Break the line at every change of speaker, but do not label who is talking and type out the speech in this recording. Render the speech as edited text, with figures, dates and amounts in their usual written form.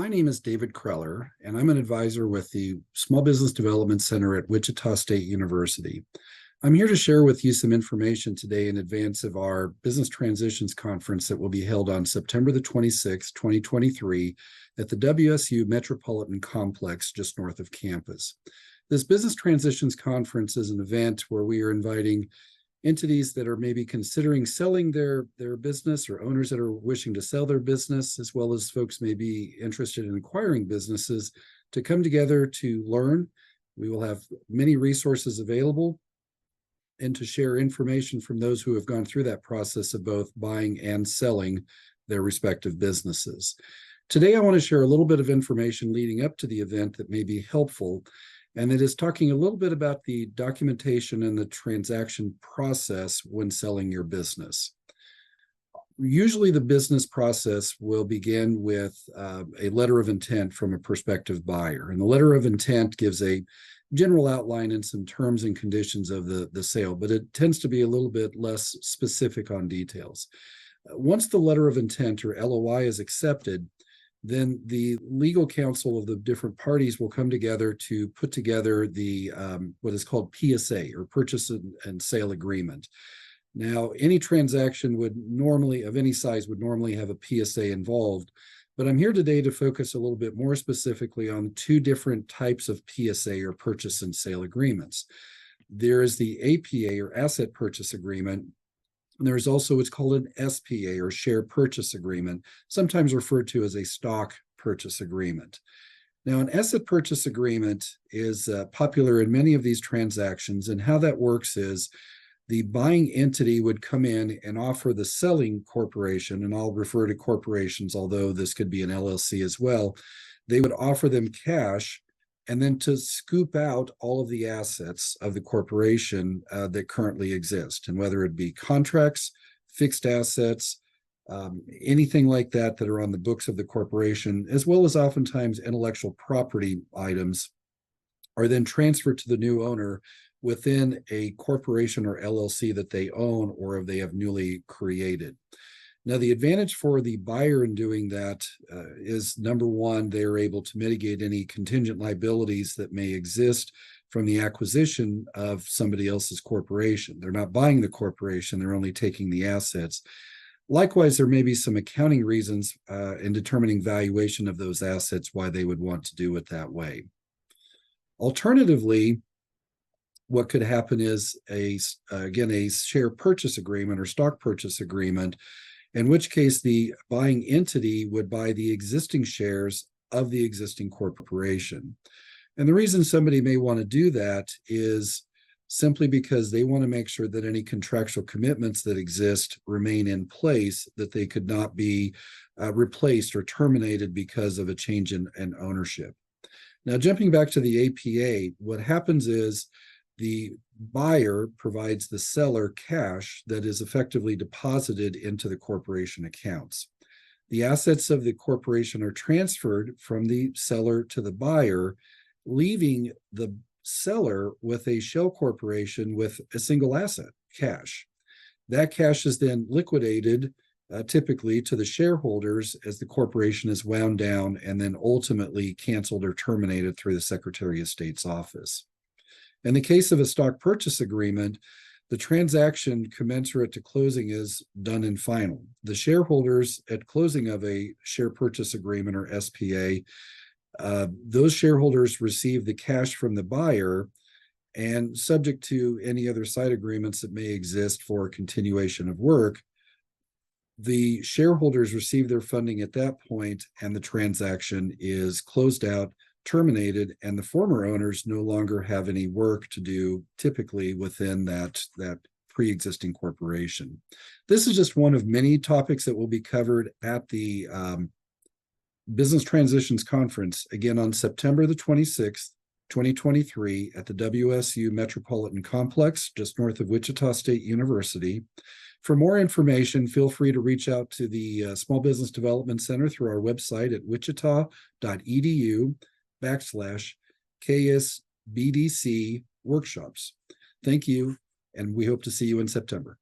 My name is David Kreller, and I'm an advisor with the Small Business Development Center at Wichita State University. I'm here to share with you some information today in advance of our Business Transitions Conference that will be held on September the 26th, 2023 at the WSU Metropolitan Complex just north of campus. This Business Transitions Conference is an event where we are inviting entities that are maybe considering selling their business, or owners that are wishing to sell their business, as well as folks may be interested in acquiring businesses, to come together to learn. We will have many resources available and to share information from those who have gone through that process of both buying and selling their respective businesses. Today, I want to share a little bit of information leading up to the event that may be helpful, and it is talking a little bit about the documentation and the transaction process when selling your business. Usually the business process will begin with a letter of intent from a prospective buyer. And the letter of intent gives a general outline and some terms and conditions of the sale, but it tends to be a little bit less specific on details. Once the letter of intent, or LOI, is accepted, then the legal counsel of the different parties will come together to put together the what is called PSA, or purchase and sale agreement. Now, any transaction would normally, of any size, would normally have a PSA involved, but I'm here today to focus a little bit more specifically on two different types of PSA, or purchase and sale agreements. There is the APA, or asset purchase agreement. And there's also what's called an SPA, or share purchase agreement, sometimes referred to as a stock purchase agreement. Now, an asset purchase agreement is popular in many of these transactions, and how that works is the buying entity would come in and offer the selling corporation, and I'll refer to corporations, although this could be an LLC as well. They would offer them cash, and then to scoop out all of the assets of the corporation that currently exist, and whether it be contracts, fixed assets, anything like that that are on the books of the corporation, as well as oftentimes intellectual property items, are then transferred to the new owner within a corporation or LLC that they own or they have newly created. Now, the advantage for the buyer in doing that is, number one, they are able to mitigate any contingent liabilities that may exist from the acquisition of somebody else's corporation. They're not buying the corporation, they're only taking the assets. Likewise, there may be some accounting reasons in determining valuation of those assets why they would want to do it that way. Alternatively, what could happen is a share purchase agreement or stock purchase agreement, in which case the buying entity would buy the existing shares of the existing corporation. And the reason somebody may want to do that is simply because they want to make sure that any contractual commitments that exist remain in place, that they could not be replaced or terminated because of a change in ownership. Now, jumping back to the APA, what happens is the buyer provides the seller cash that is effectively deposited into the corporation accounts. The assets of the corporation are transferred from the seller to the buyer, leaving the seller with a shell corporation with a single asset, cash. That cash is then liquidated typically to the shareholders as the corporation is wound down and then ultimately canceled or terminated through the Secretary of State's office. In the case of a stock purchase agreement, the transaction commensurate to closing is done and final. The shareholders at closing of a share purchase agreement, or SPA, those shareholders receive the cash from the buyer, and subject to any other side agreements that may exist for continuation of work, the shareholders receive their funding at that point, and the transaction is closed out, terminated, and the former owners no longer have any work to do, typically within that pre-existing corporation. This is just one of many topics that will be covered at the Business Transitions Conference, again on September the 26th, 2023 at the WSU Metropolitan Complex, just north of Wichita State University. For more information, feel free to reach out to the Small Business Development Center through our website at wichita.edu/KSBDC workshops. Thank you, and we hope to see you in September.